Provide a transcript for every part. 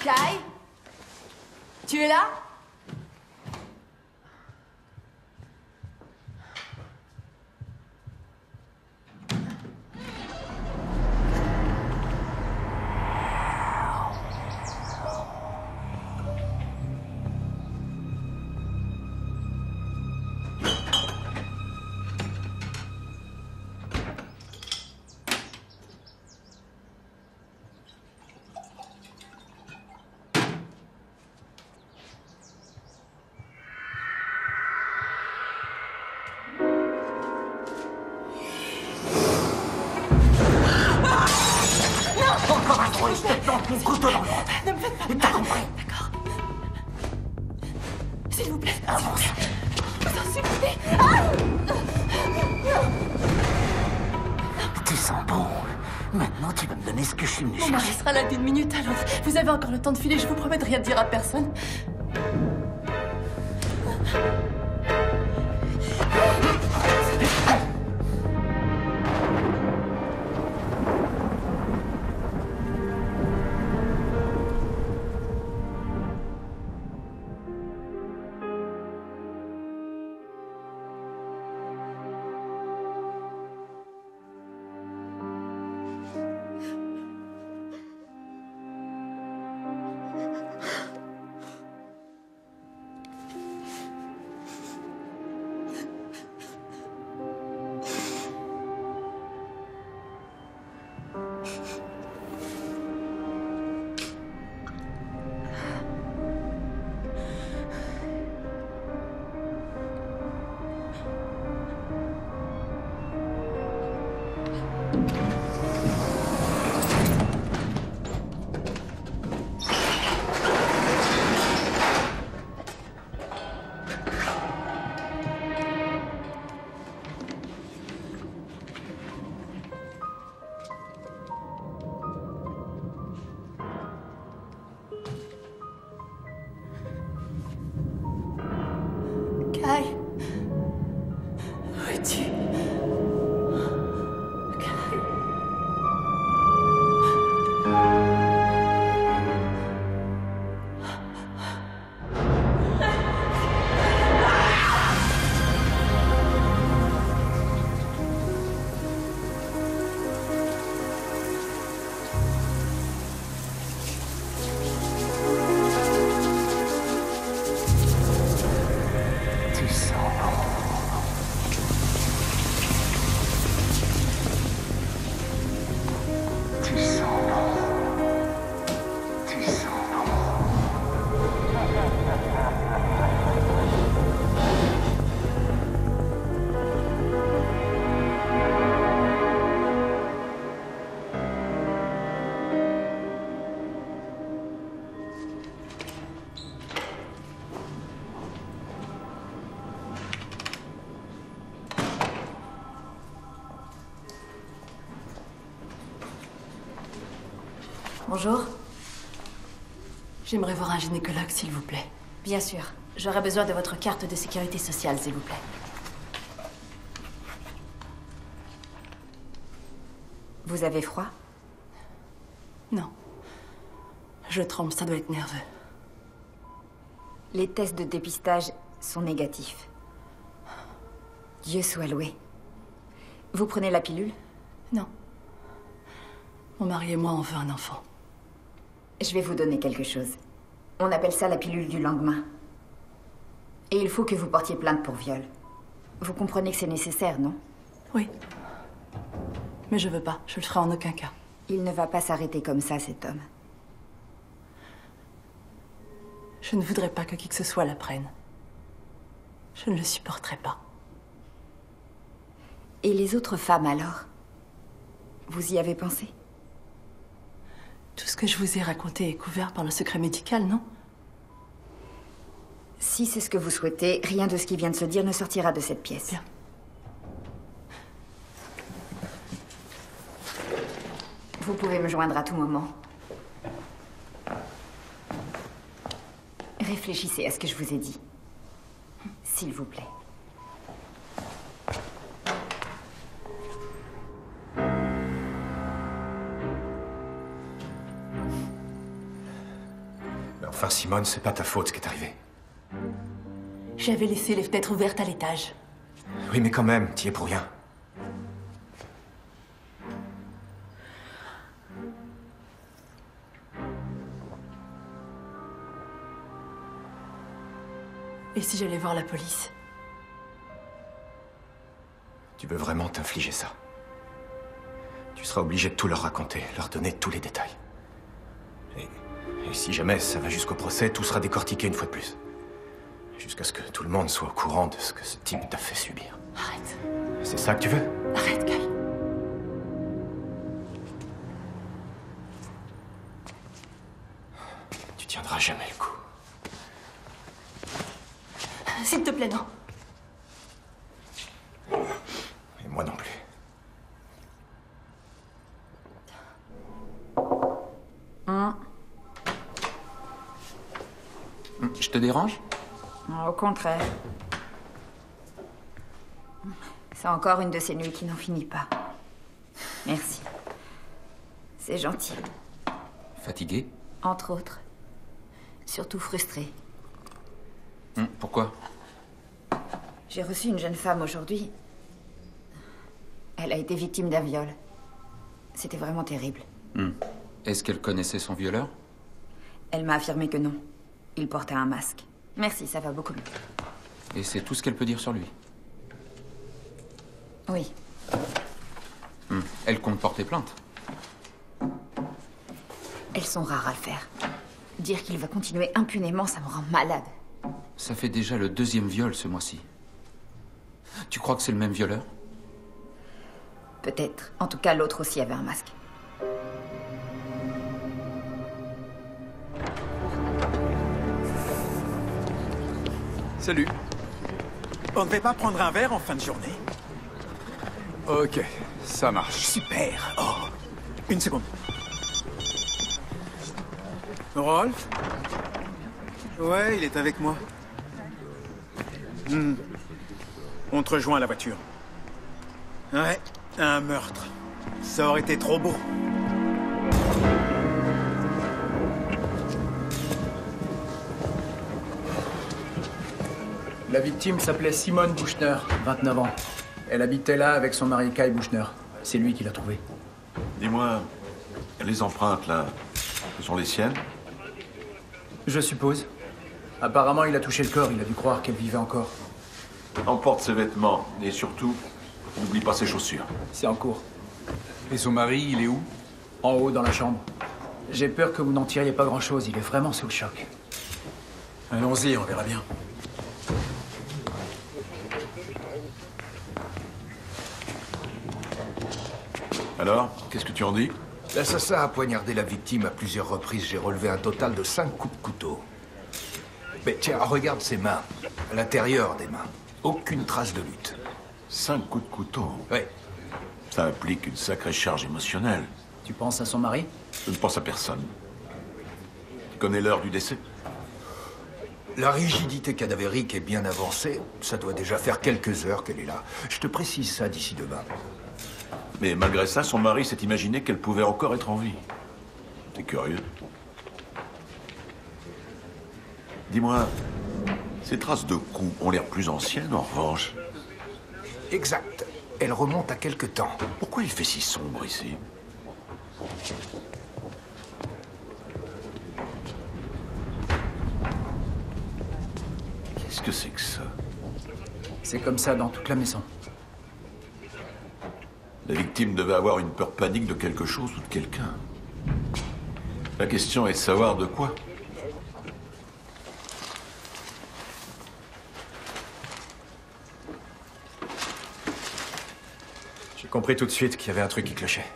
Kai? Tu es là? Je te plante mon couteau dans le ventre. Ne me faites pas mal. T'as compris? D'accord. S'il vous plaît. Avance. Je vous en supplie. Tu sens bon. Maintenant, tu vas me donner ce que je suis venu Mon mari chercher. sera là d'une minute à l'autre. Vous avez encore le temps de filer, je vous promets de rien dire à personne. Kai, où es-tu? Kai. Tu sens bon. Tu sens bon. Tu sens bon. Bonjour. J'aimerais voir un gynécologue, s'il vous plaît. Bien sûr. J'aurais besoin de votre carte de sécurité sociale, s'il vous plaît. Vous avez froid? Non. Je tremble, ça doit être nerveux. Les tests de dépistage sont négatifs. Dieu soit loué. Vous prenez la pilule? Non. Mon mari et moi, on veut un enfant. Je vais vous donner quelque chose. On appelle ça la pilule du lendemain. Et il faut que vous portiez plainte pour viol. Vous comprenez que c'est nécessaire, non? Oui. Mais je veux pas. Je le ferai en aucun cas. Il ne va pas s'arrêter comme ça, cet homme. Je ne voudrais pas que qui que ce soit la prenne. Je ne le supporterai pas. Et les autres femmes, alors? Vous y avez pensé? Tout ce que je vous ai raconté est couvert par le secret médical, non? Si c'est ce que vous souhaitez, rien de ce qui vient de se dire ne sortira de cette pièce. Bien. Vous pouvez me joindre à tout moment. Réfléchissez à ce que je vous ai dit. S'il vous plaît. Enfin, Simone, c'est pas ta faute ce qui est arrivé. J'avais laissé les fenêtres ouvertes à l'étage. Oui, mais quand même, t'y es pour rien. Et si j'allais voir la police? Tu veux vraiment t'infliger ça? Tu seras obligé de tout leur raconter, leur donner tous les détails. Et si jamais ça va jusqu'au procès, tout sera décortiqué une fois de plus. Jusqu'à ce que tout le monde soit au courant de ce que ce type t'a fait subir. Arrête. C'est ça que tu veux? Arrête, Kyle. Tu tiendras jamais le coup. S'il te plaît, non. Et moi non plus. Je te dérange? Au contraire. C'est encore une de ces nuits qui n'en finit pas. Merci. C'est gentil. Fatigué? Entre autres. Surtout frustrée. Pourquoi? J'ai reçu une jeune femme aujourd'hui. Elle a été victime d'un viol. C'était vraiment terrible. Est-ce qu'elle connaissait son violeur? Elle m'a affirmé que non. Il portait un masque. Merci, ça va beaucoup mieux. Et c'est tout ce qu'elle peut dire sur lui? Oui. Elle compte porter plainte? Elles sont rares à le faire. Dire qu'il va continuer impunément, ça me rend malade. Ça fait déjà le 2e viol ce mois-ci. Tu crois que c'est le même violeur? Peut-être. En tout cas, l'autre aussi avait un masque. Salut. On ne va pas prendre un verre en fin de journée? Ok, ça marche. Super. Oh, une seconde. Rolf? Ouais, il est avec moi. On te rejoint à la voiture. Ouais, un meurtre. Ça aurait été trop beau. La victime s'appelait Simone Buchner, 29 ans. Elle habitait là avec son mari Kai Buchner. C'est lui qui l'a trouvée. Dis-moi, les empreintes, là, ce sont les siennes? Je suppose. Apparemment, il a touché le corps. Il a dû croire qu'elle vivait encore. Emporte ses vêtements, et surtout, n'oublie pas ses chaussures. C'est en cours. Et son mari, il est où? En haut, dans la chambre. J'ai peur que vous n'en tiriez pas grand-chose. Il est vraiment sous le choc. Allons-y, on verra bien. Alors, qu'est-ce que tu en dis? L'assassin a poignardé la victime à plusieurs reprises. J'ai relevé un total de 5 coups de couteau. Mais tiens, regarde ses mains. À l'intérieur des mains. Aucune trace de lutte. 5 coups de couteau. Oui. Ça implique une sacrée charge émotionnelle. Tu penses à son mari? Je ne pense à personne. Tu connais l'heure du décès? La rigidité cadavérique est bien avancée. Ça doit déjà faire quelques heures qu'elle est là. Je te précise ça d'ici demain. Mais malgré ça, son mari s'est imaginé qu'elle pouvait encore être en vie. C'est curieux. Dis-moi, ces traces de coups ont l'air plus anciennes, en revanche. Exact. Elle remonte à quelque temps. Pourquoi il fait si sombre ici? Qu'est-ce que c'est que ça? C'est comme ça dans toute la maison. La victime devait avoir une peur panique de quelque chose ou de quelqu'un. La question est de savoir de quoi. J'ai compris tout de suite qu'il y avait un truc qui clochait.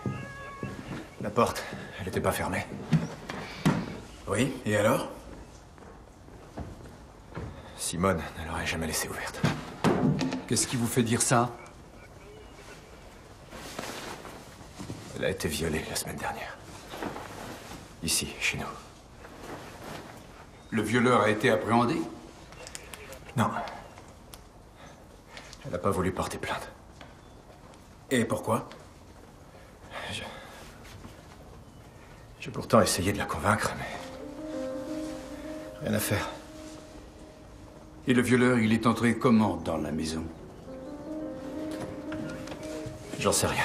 La porte, elle n'était pas fermée. Oui, et alors? Simone ne l'aurait jamais laissée ouverte. Qu'est-ce qui vous fait dire ça? Elle a été violée la semaine dernière. Ici, chez nous. Le violeur a été appréhendé? Non. Elle n'a pas voulu porter plainte. Et pourquoi? J'ai pourtant essayé de la convaincre, mais... Rien à faire. Et le violeur, il est entré comment dans la maison? J'en sais rien.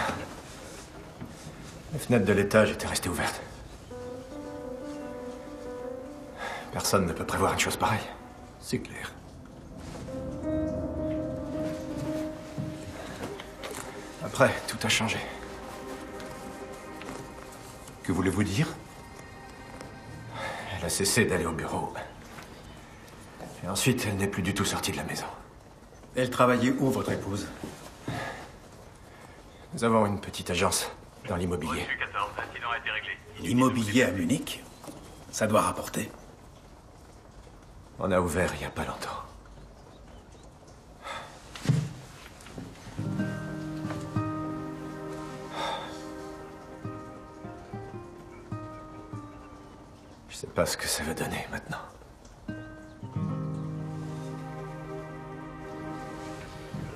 Les fenêtres de l'étage étaient restées ouvertes. Personne ne peut prévoir une chose pareille. C'est clair. Après, tout a changé. Que voulez-vous dire? Elle a cessé d'aller au bureau. Et ensuite, elle n'est plus du tout sortie de la maison. Elle travaillait où, votre épouse? Nous avons une petite agence dans l'immobilier. L'immobilier à Munich? Ça doit rapporter. On a ouvert il n'y a pas longtemps. Je sais pas ce que ça va donner maintenant.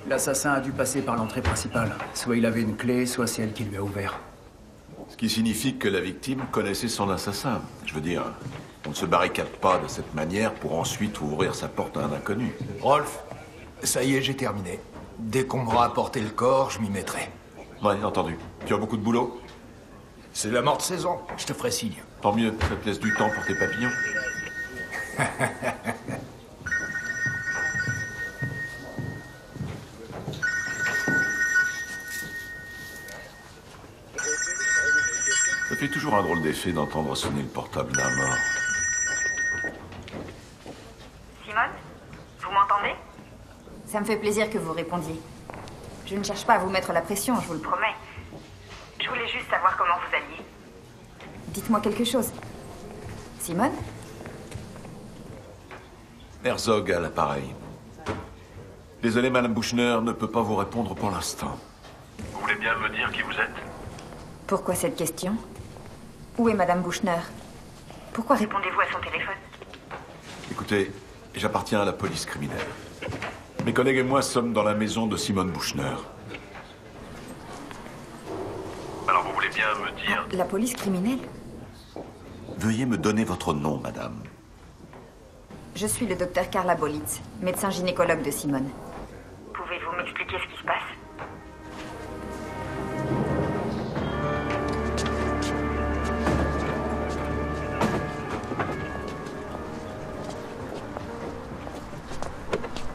L'assassin a dû passer par l'entrée principale. Soit il avait une clé, soit c'est elle qui lui a ouvert. Ce qui signifie que la victime connaissait son assassin. Je veux dire, on ne se barricade pas de cette manière pour ensuite ouvrir sa porte à un inconnu. Rolf, ça y est, j'ai terminé. Dès qu'on m'aura apporté le corps, je m'y mettrai. Ouais, entendu. Tu as beaucoup de boulot? C'est la morte saison, je te ferai signe. Tant mieux, ça te laisse du temps pour tes papillons. Ça fait toujours un drôle d'effet d'entendre sonner le portable d'un mort. Simone? Vous m'entendez? Ça me fait plaisir que vous répondiez. Je ne cherche pas à vous mettre la pression, je vous le promets. Je voulais juste savoir comment vous alliez. Dites-moi quelque chose. Simone? Herzog à l'appareil. Désolé, Madame Buchner ne peut pas vous répondre pour l'instant. Vous voulez bien me dire qui vous êtes? Pourquoi cette question? Où est Madame Buchner? Pourquoi répondez-vous à son téléphone? Écoutez, j'appartiens à la police criminelle. Mes collègues et moi sommes dans la maison de Simone Buchner. Alors vous voulez bien me dire... La police criminelle? Veuillez me donner votre nom, madame. Je suis le docteur Carla Bolitz, médecin gynécologue de Simone. Pouvez-vous m'expliquer ce qui se passe?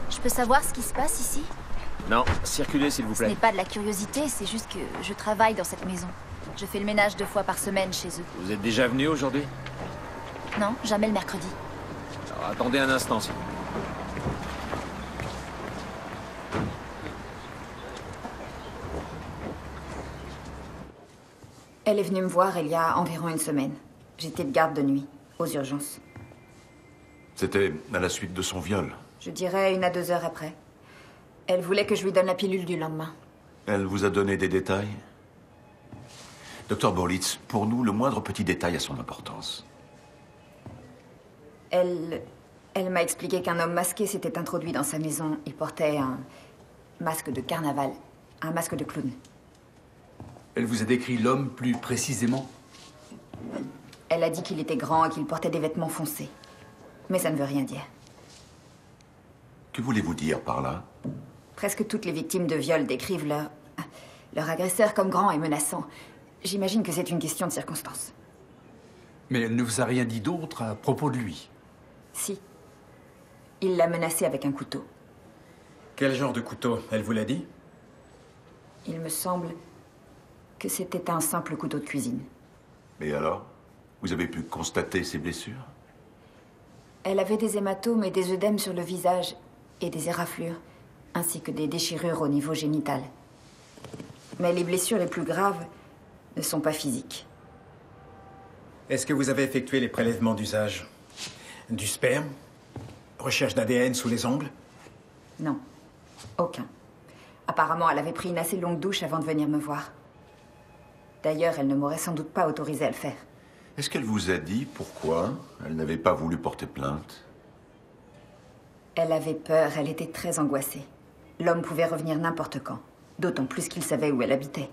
Je peux savoir ce qui se passe ici? Non, circulez s'il vous Ce plaît. n'est pas de la curiosité, c'est juste que je travaille dans cette maison. Je fais le ménage 2 fois par semaine chez eux. Vous êtes déjà venu aujourd'hui? Non, jamais le mercredi. Alors attendez un instant, s'il vous plaît. Elle est venue me voir il y a environ une semaine. J'étais de garde de nuit, aux urgences. C'était à la suite de son viol. Je dirais 1 à 2 heures après. Elle voulait que je lui donne la pilule du lendemain. Elle vous a donné des détails? Docteur Borlitz, pour nous, le moindre petit détail a son importance. Elle m'a expliqué qu'un homme masqué s'était introduit dans sa maison. Il portait un masque de carnaval, un masque de clown. Elle vous a décrit l'homme plus précisément? Elle a dit qu'il était grand et qu'il portait des vêtements foncés. Mais ça ne veut rien dire. Que voulez-vous dire par là? Presque toutes les victimes de viol décrivent leur agresseur comme grand et menaçant. J'imagine que c'est une question de circonstance. Mais elle ne vous a rien dit d'autre à propos de lui? Si. Il l'a menacé avec un couteau. Quel genre de couteau? Elle vous l'a dit? Il me semble que c'était un simple couteau de cuisine. Et alors? Vous avez pu constater ses blessures? Elle avait des hématomes et des œdèmes sur le visage et des éraflures, ainsi que des déchirures au niveau génital. Mais les blessures les plus graves ne sont pas physiques. Est-ce que vous avez effectué les prélèvements d'usage? Du sperme? Recherche d'ADN sous les ongles? Non, aucun. Apparemment, elle avait pris une assez longue douche avant de venir me voir. D'ailleurs, elle ne m'aurait sans doute pas autorisé à le faire. Est-ce qu'elle vous a dit pourquoi elle n'avait pas voulu porter plainte? Elle avait peur, elle était très angoissée. L'homme pouvait revenir n'importe quand, d'autant plus qu'il savait où elle habitait.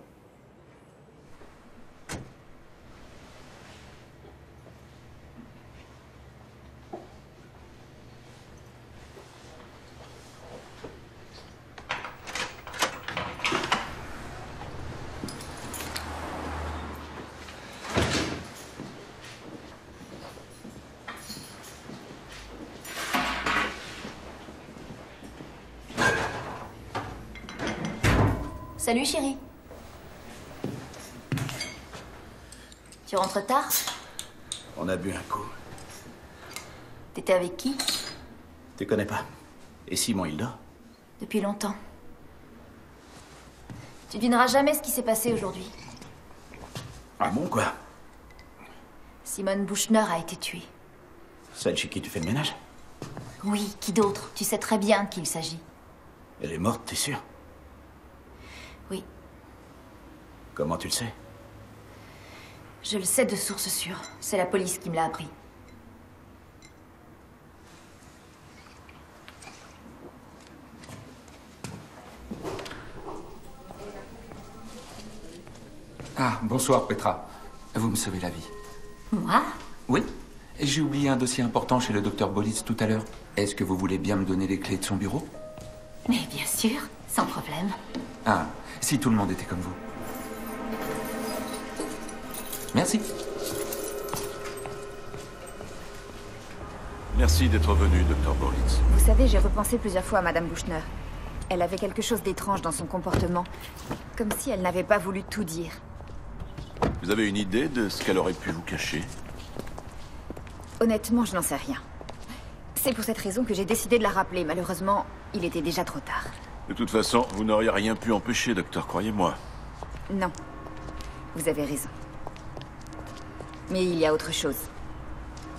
Salut chérie. Tu rentres tard? On a bu un coup. T'étais avec qui? Tu connais pas? Et Simon, il dort? Depuis longtemps. Tu devineras jamais ce qui s'est passé aujourd'hui. Ah bon, quoi? Simone Buchner a été tuée. Celle chez qui tu fais le ménage? Oui, qui d'autre? Tu sais très bien de qui il s'agit. Elle est morte, t'es sûr? Oui. Comment tu le sais? Je le sais de source sûre. C'est la police qui me l'a appris. Ah, bonsoir Petra. Vous me sauvez la vie. Moi? Oui. J'ai oublié un dossier important chez le docteur Bolitz tout à l'heure. Est-ce que vous voulez bien me donner les clés de son bureau? Mais bien sûr, sans problème. Ah, si tout le monde était comme vous. Merci. Merci d'être venu, docteur Bolitz. Vous savez, j'ai repensé plusieurs fois à Madame Buchner. Elle avait quelque chose d'étrange dans son comportement. Comme si elle n'avait pas voulu tout dire. Vous avez une idée de ce qu'elle aurait pu vous cacher? Honnêtement, je n'en sais rien. C'est pour cette raison que j'ai décidé de la rappeler. Malheureusement, il était déjà trop tard. De toute façon, vous n'auriez rien pu empêcher, docteur, croyez-moi. Non. Vous avez raison. Mais il y a autre chose.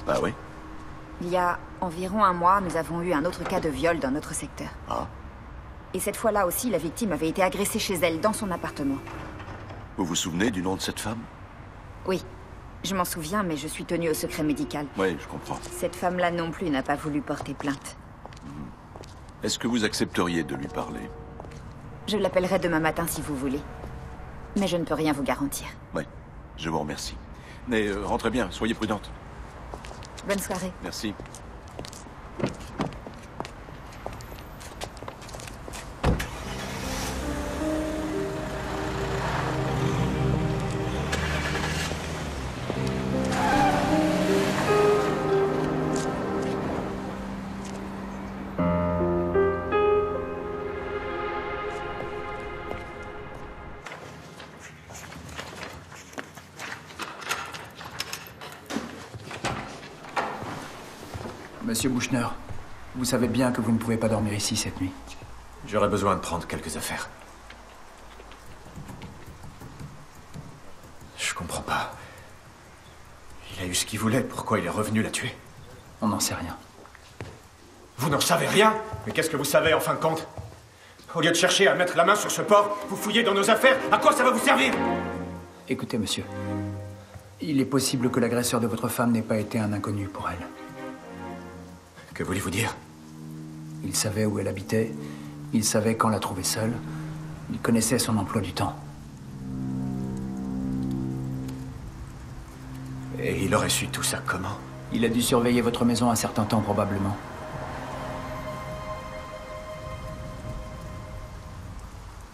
Bah oui. Il y a environ un mois, nous avons eu un autre cas de viol dans notre secteur. Ah. Et cette fois-là aussi, la victime avait été agressée chez elle, dans son appartement. Vous vous souvenez du nom de cette femme? Oui. Je m'en souviens, mais je suis tenue au secret médical. Oui, je comprends. Cette femme-là non plus n'a pas voulu porter plainte. Est-ce que vous accepteriez de lui parler? Je l'appellerai demain matin si vous voulez. Mais je ne peux rien vous garantir. Oui, je vous remercie. Mais rentrez bien, soyez prudente. Bonne soirée. Merci. Monsieur Buchner, vous savez bien que vous ne pouvez pas dormir ici cette nuit. J'aurais besoin de prendre quelques affaires. Je comprends pas. Il a eu ce qu'il voulait, pourquoi il est revenu la tuer? On n'en sait rien. Vous n'en savez rien? Mais qu'est-ce que vous savez en fin de compte? Au lieu de chercher à mettre la main sur ce porc, vous fouillez dans nos affaires. À quoi ça va vous servir? Écoutez, monsieur. Il est possible que l'agresseur de votre femme n'ait pas été un inconnu pour elle. Que voulez-vous dire? Il savait où elle habitait, il savait quand la trouver seule, il connaissait son emploi du temps. Et il aurait su tout ça comment? Il a dû surveiller votre maison un certain temps, probablement.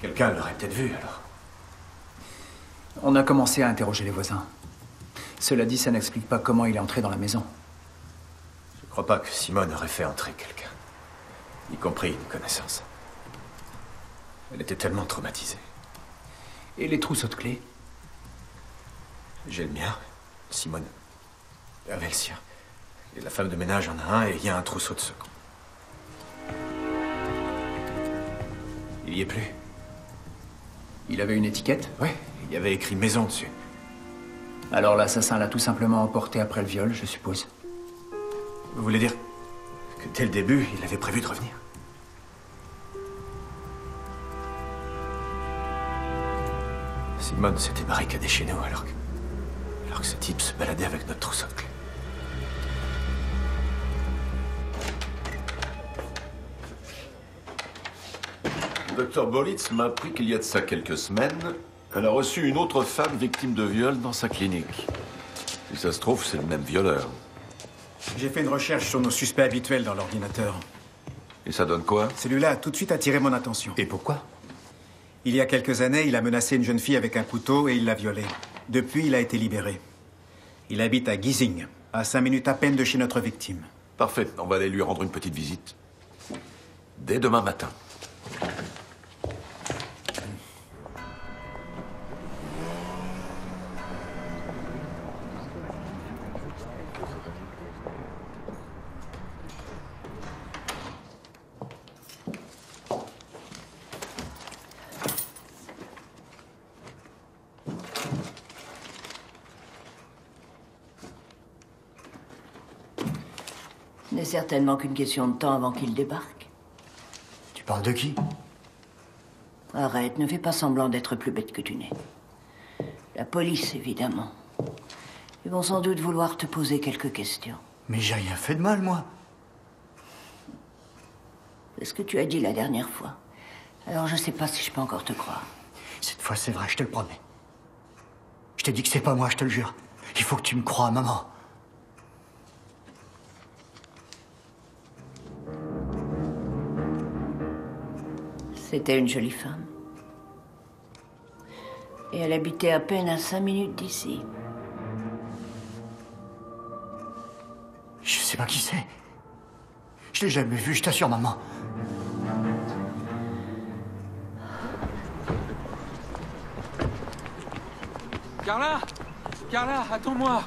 Quelqu'un l'aurait peut-être vu, alors. On a commencé à interroger les voisins. Cela dit, ça n'explique pas comment il est entré dans la maison. Je crois pas que Simone aurait fait entrer quelqu'un. Y compris une connaissance. Elle était tellement traumatisée. Et les trousseaux de clés? J'ai le mien. Simone avait le sien. Et la femme de ménage en a un et il y a un trousseau de secours. Il y est plus. Il avait une étiquette? Oui, il y avait écrit maison dessus. Alors l'assassin l'a tout simplement emporté après le viol, je suppose. Vous voulez dire que dès le début, il avait prévu de revenir? Simone s'était barricadée chez nous alors que ce type se baladait avec notre trousseau de clés. Le docteur Bolitz m'a appris qu'il y a de ça quelques semaines, elle a reçu une autre femme victime de viol dans sa clinique. Si ça se trouve, c'est le même violeur. J'ai fait une recherche sur nos suspects habituels dans l'ordinateur. Et ça donne quoi? Celui-là a tout de suite attiré mon attention. Et pourquoi? Il y a quelques années, il a menacé une jeune fille avec un couteau et il l'a violée. Depuis, il a été libéré. Il habite à Giesing, à 5 minutes à peine de chez notre victime. Parfait, on va aller lui rendre une petite visite. Dès demain matin. Ce n'est certainement qu'une question de temps avant qu'il débarque. Tu parles de qui? Arrête, ne fais pas semblant d'être plus bête que tu n'es. La police, évidemment. Ils vont sans doute vouloir te poser quelques questions. Mais j'ai rien fait de mal, moi. C'est ce que tu as dit la dernière fois. Alors je sais pas si je peux encore te croire. Cette fois, c'est vrai, je te le promets. Je te dis que c'est pas moi, je te le jure. Il faut que tu me crois, maman. C'était une jolie femme. Et elle habitait à peine à 5 minutes d'ici. Je sais pas qui c'est. Je l'ai jamais vu, je t'assure, maman. Carla! Carla, attends-moi!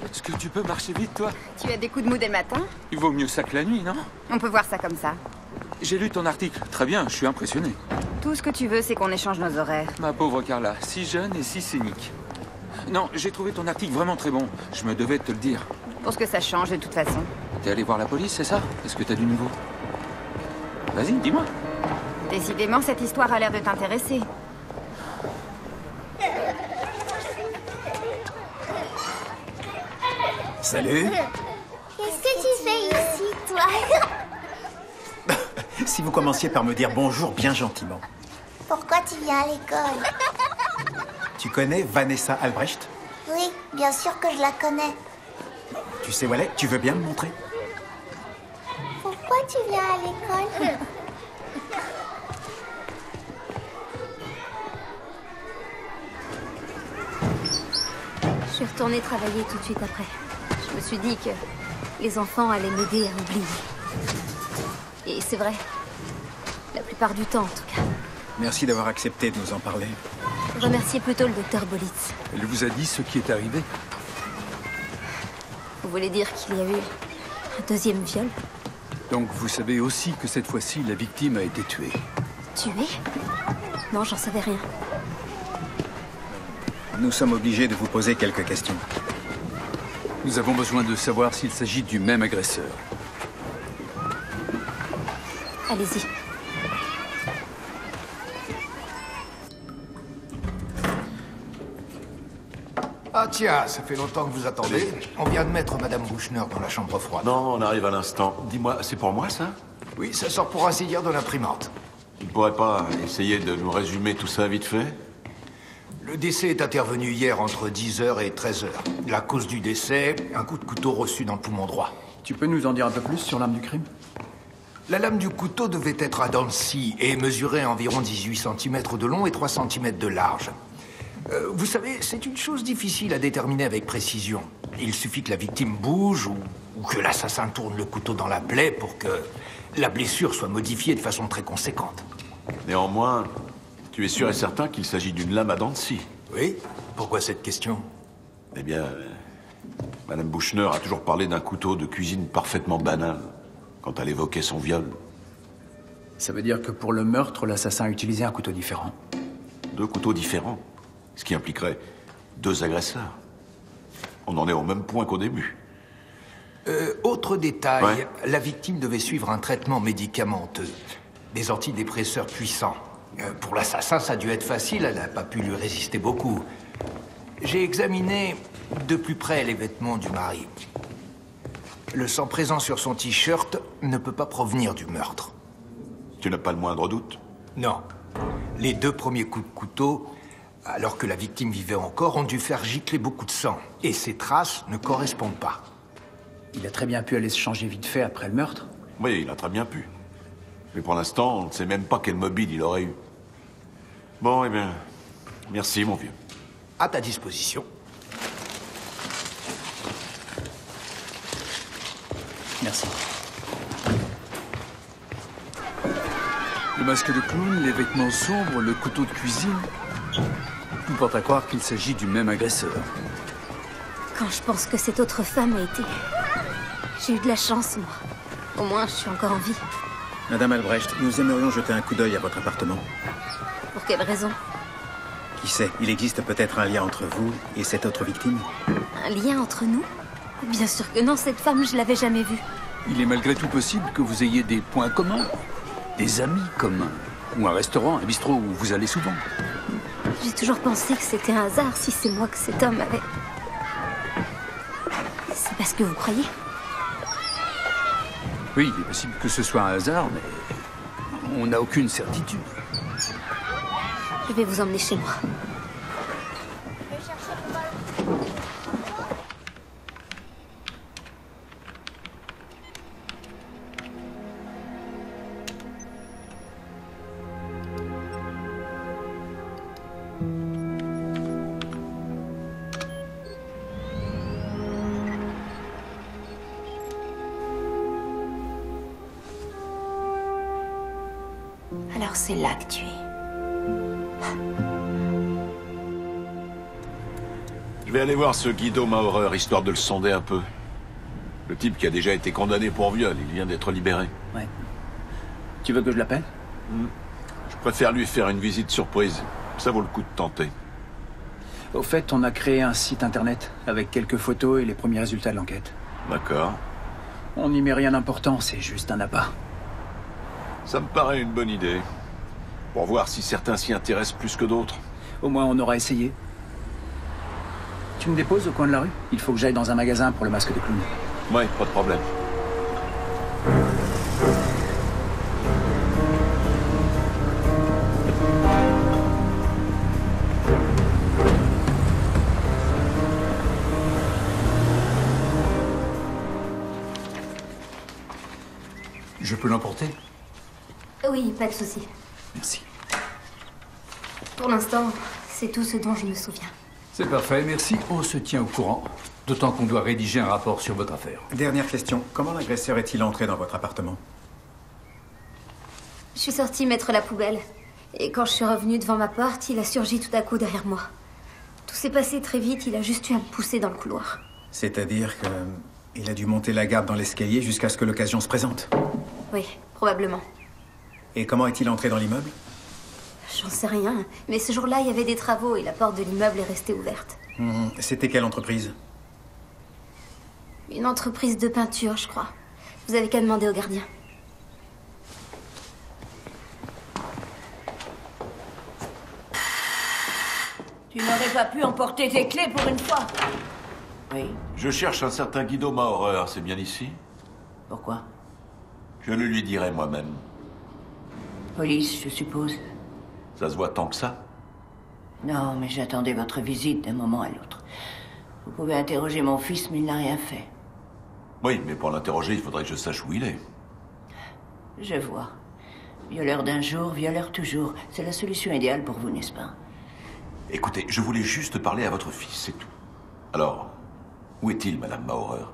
Est-ce que tu peux marcher vite, toi? Tu as des coups de mou dès le matin? Il vaut mieux ça que la nuit, non? On peut voir ça comme ça. J'ai lu ton article. Très bien, je suis impressionné. Tout ce que tu veux, c'est qu'on échange nos horaires. Ma pauvre Carla, si jeune et si cynique. Non, j'ai trouvé ton article vraiment très bon. Je me devais te le dire. Pour ce que ça change, de toute façon. T'es allé voir la police, c'est ça? Est-ce que t'as du nouveau? Vas-y, dis-moi. Décidément, cette histoire a l'air de t'intéresser. Salut. Qu'est-ce que tu fais ici, toi? Si vous commenciez par me dire bonjour bien gentiment. Pourquoi tu viens à l'école? Tu connais Vanessa Albrecht? Oui, bien sûr que je la connais. Tu sais où elle est? Tu veux bien me montrer? Pourquoi tu viens à l'école? Je suis retournée travailler tout de suite après. Je me suis dit que les enfants allaient m'aider à oublier. Et c'est vrai. La plupart du temps, en tout cas. Merci d'avoir accepté de nous en parler. Remerciez plutôt le docteur Bolitz. Elle vous a dit ce qui est arrivé? Vous voulez dire qu'il y a eu un deuxième viol? Donc vous savez aussi que cette fois-ci, la victime a été tuée. Tuée? Non, j'en savais rien. Nous sommes obligés de vous poser quelques questions. Nous avons besoin de savoir s'il s'agit du même agresseur. Allez-y. Ah tiens, ça fait longtemps que vous attendez. On vient de mettre Madame Bouchner dans la chambre froide. Non, on arrive à l'instant. Dis-moi, c'est pour moi, ça? Oui, ça sort pour ainsi dire de l'imprimante. Tu ne pourrais pas essayer de nous résumer tout ça vite fait? Le décès est intervenu hier entre 10h et 13h. La cause du décès, un coup de couteau reçu dans le poumon droit. Tu peux nous en dire un peu plus sur l'arme du crime? La lame du couteau devait être à dents de scie et mesurait environ 18 cm de long et 3 cm de large. Vous savez, c'est une chose difficile à déterminer avec précision. Il suffit que la victime bouge ou que l'assassin tourne le couteau dans la plaie pour que la blessure soit modifiée de façon très conséquente. Néanmoins, tu es sûr et certain qu'il s'agit d'une lame à dents de scie? Oui? Pourquoi cette question? Eh bien, Madame Bouchner a toujours parlé d'un couteau de cuisine parfaitement banal quand elle évoquait son viol. Ça veut dire que pour le meurtre, l'assassin a utilisé un couteau différent. 2 couteaux différents, ce qui impliquerait 2 agresseurs. On en est au même point qu'au début. Autre détail, ouais. La victime devait suivre un traitement médicamenteux. Des antidépresseurs puissants. Pour l'assassin, ça a dû être facile, elle n'a pas pu lui résister beaucoup. J'ai examiné de plus près les vêtements du mari. Le sang présent sur son t-shirt ne peut pas provenir du meurtre. Tu n'as pas le moindre doute? Non. Les 2 premiers coups de couteau, alors que la victime vivait encore, ont dû faire gicler beaucoup de sang. Et ces traces ne correspondent pas. Il a très bien pu aller se changer vite fait après le meurtre. Oui, il a très bien pu. Mais pour l'instant, on ne sait même pas quel mobile il aurait eu. Bon, eh bien, merci, mon vieux. À ta disposition. Merci. Le masque de clown, les vêtements sombres, le couteau de cuisine. Tout porte à croire qu'il s'agit du même agresseur. Quand je pense que cette autre femme a été... J'ai eu de la chance, moi. Au moins, je suis encore en vie. Madame Albrecht, nous aimerions jeter un coup d'œil à votre appartement. Pour quelle raison? Qui sait, il existe peut-être un lien entre vous et cette autre victime? Un lien entre nous? Bien sûr que non, cette femme, je l'avais jamais vue. Il est malgré tout possible que vous ayez des points communs, des amis communs, ou un restaurant, un bistrot où vous allez souvent. J'ai toujours pensé que c'était un hasard si c'est moi que cet homme avait... C'est parce que vous croyez? Oui, il est possible que ce soit un hasard, mais on n'a aucune certitude. Je vais vous emmener chez moi. Alors c'est là que tu es. Je vais aller voir ce Guido Maurer, histoire de le sonder un peu. Le type qui a déjà été condamné pour viol, il vient d'être libéré. Ouais. Tu veux que je l'appelle? Je préfère lui faire une visite surprise. Ça vaut le coup de tenter. Au fait, on a créé un site internet avec quelques photos et les premiers résultats de l'enquête. D'accord. On n'y met rien d'important, c'est juste un appât. Ça me paraît une bonne idée. Pour voir si certains s'y intéressent plus que d'autres. Au moins, on aura essayé. Tu me déposes au coin de la rue? Il faut que j'aille dans un magasin pour le masque de clown. Ouais, pas de problème. Je peux l'emporter? Oui, pas de souci. Merci. Pour l'instant, c'est tout ce dont je me souviens. C'est parfait, merci. On se tient au courant. D'autant qu'on doit rédiger un rapport sur votre affaire. Dernière question. Comment l'agresseur est-il entré dans votre appartement? Je suis sortie mettre la poubelle. Et quand je suis revenue devant ma porte, il a surgi tout à coup derrière moi. Tout s'est passé très vite, il a juste eu à me pousser dans le couloir. C'est-à-dire que... il a dû monter la garde dans l'escalier jusqu'à ce que l'occasion se présente. Oui, probablement. Et comment est-il entré dans l'immeuble? J'en sais rien, mais ce jour-là, il y avait des travaux et la porte de l'immeuble est restée ouverte. C'était quelle entreprise? Une entreprise de peinture, je crois. Vous avez qu'à demander au gardien. Tu n'aurais pas pu emporter tes clés pour une fois? Oui. Je cherche un certain Guido Maurer, c'est bien ici? Pourquoi? Je le lui dirai moi-même. Police, je suppose. Ça se voit tant que ça? Non, mais j'attendais votre visite d'un moment à l'autre. Vous pouvez interroger mon fils, mais il n'a rien fait. Oui, mais pour l'interroger, il faudrait que je sache où il est. Je vois. Violeur d'un jour, violeur toujours. C'est la solution idéale pour vous, n'est-ce pas? Écoutez, je voulais juste parler à votre fils, c'est tout. Alors, où est-il, Madame Maurer?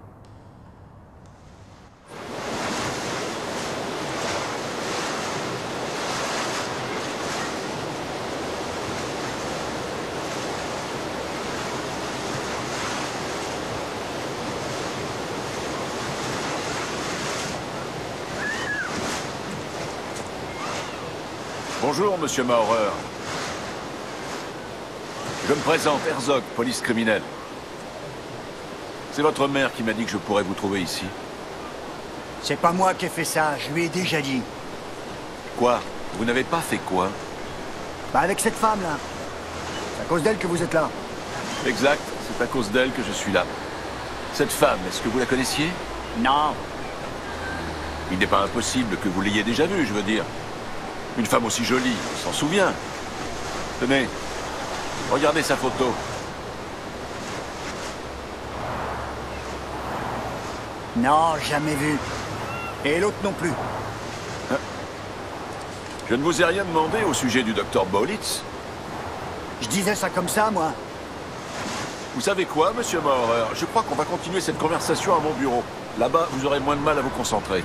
Bonjour, Monsieur Maurer. Je me présente, Herzog, police criminelle. C'est votre mère qui m'a dit que je pourrais vous trouver ici. C'est pas moi qui ai fait ça, je lui ai déjà dit. Quoi? Vous n'avez pas fait quoi? Bah avec cette femme-là. C'est à cause d'elle que vous êtes là. Exact, c'est à cause d'elle que je suis là. Cette femme, est-ce que vous la connaissiez? Non. Il n'est pas impossible que vous l'ayez déjà vue, je veux dire. Une femme aussi jolie, on s'en souvient. Tenez, regardez sa photo. Non, jamais vu. Et l'autre non plus. Hein? Je ne vous ai rien demandé au sujet du docteur Bolitz. Je disais ça comme ça, moi. Vous savez quoi, Monsieur Maurer? Je crois qu'on va continuer cette conversation à mon bureau. Là-bas, vous aurez moins de mal à vous concentrer.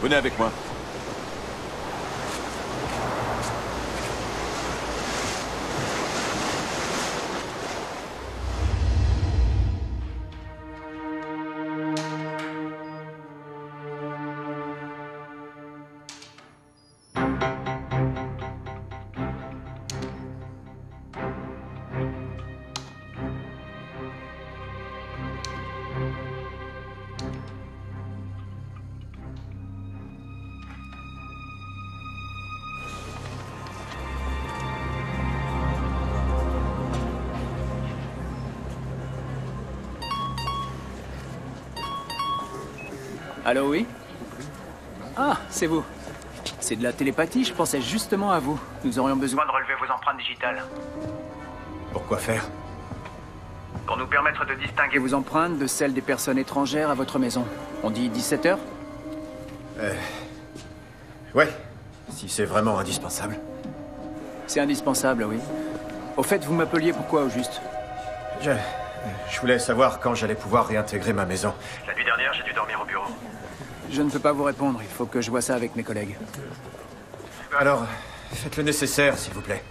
Venez avec moi. Allô, oui? Ah, c'est vous. C'est de la télépathie, je pensais justement à vous. Nous aurions besoin de relever vos empreintes digitales. Pourquoi faire? Pour nous permettre de distinguer vos empreintes de celles des personnes étrangères à votre maison. On dit 17 heures? Ouais, si c'est vraiment indispensable. C'est indispensable, oui. Au fait, vous m'appeliez pourquoi, au juste? Je voulais savoir quand j'allais pouvoir réintégrer ma maison. La nuit dernière, j'ai dû dormir au bureau. Je ne peux pas vous répondre, il faut que je vois ça avec mes collègues. Alors, faites le nécessaire, s'il vous plaît.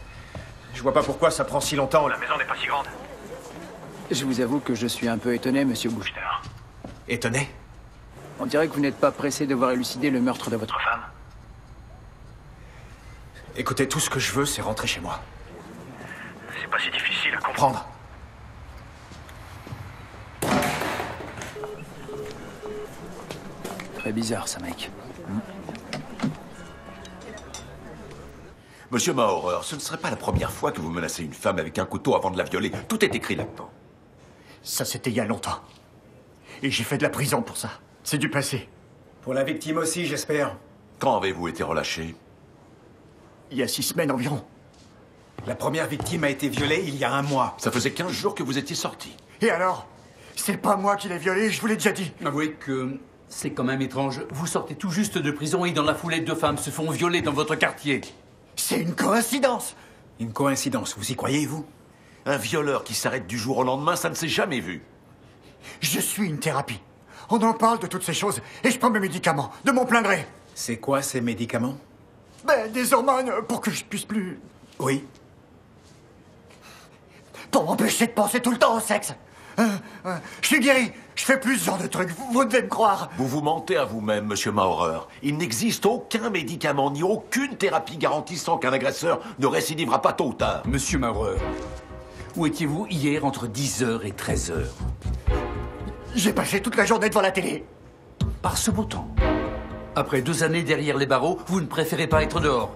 Je vois pas pourquoi ça prend si longtemps. La maison n'est pas si grande. Je vous avoue que je suis un peu étonné, monsieur Bouchner. Étonné? On dirait que vous n'êtes pas pressé de voir élucider le meurtre de votre femme. Écoutez, tout ce que je veux, c'est rentrer chez moi. C'est pas si difficile à comprendre. Très bizarre, ça, mec. Monsieur Maurer, ce ne serait pas la première fois que vous menacez une femme avec un couteau avant de la violer. Tout est écrit là-dedans. Ça, c'était il y a longtemps. Et j'ai fait de la prison pour ça. C'est du passé. Pour la victime aussi, j'espère. Quand avez-vous été relâché? Il y a 6 semaines environ. La première victime a été violée il y a 1 mois. Ça faisait 15 jours que vous étiez sorti. Et alors? C'est pas moi qui l'ai violée, je vous l'ai déjà dit. Avouez que c'est quand même étrange. Vous sortez tout juste de prison et dans la foulée 2 femmes se font violer dans votre quartier. C'est une coïncidence. Une coïncidence, vous y croyez, vous? Un violeur qui s'arrête du jour au lendemain, ça ne s'est jamais vu. Je suis une thérapie. On en parle de toutes ces choses et je prends mes médicaments, de mon plein gré. C'est quoi, ces médicaments? Ben, des hormones pour que je puisse plus... Oui. Pour m'empêcher de penser tout le temps au sexe. Je suis guéri. Je fais plus ce genre de trucs. Vous devez me croire. Vous vous mentez à vous-même, monsieur Maurer. Il n'existe aucun médicament ni aucune thérapie garantissant qu'un agresseur ne récidivera pas tôt ou tard. Monsieur Maurer, où étiez-vous hier entre 10h et 13h? J'ai passé toute la journée devant la télé. Par ce beau temps. Après 2 années derrière les barreaux, vous ne préférez pas être dehors?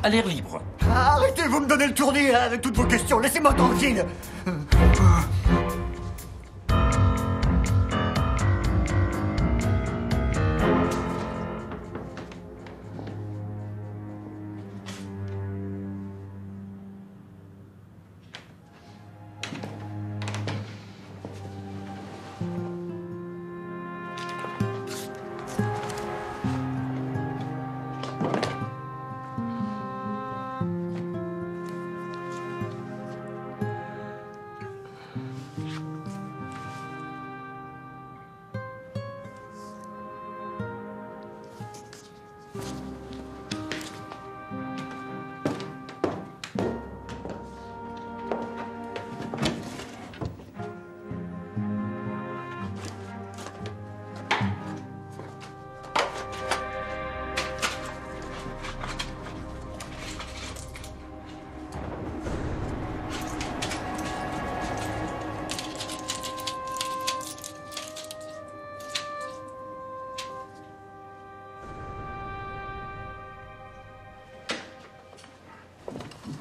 À l'air libre. Arrêtez, vous me donnez le tournis hein, avec toutes vos questions. Laissez-moi tranquille.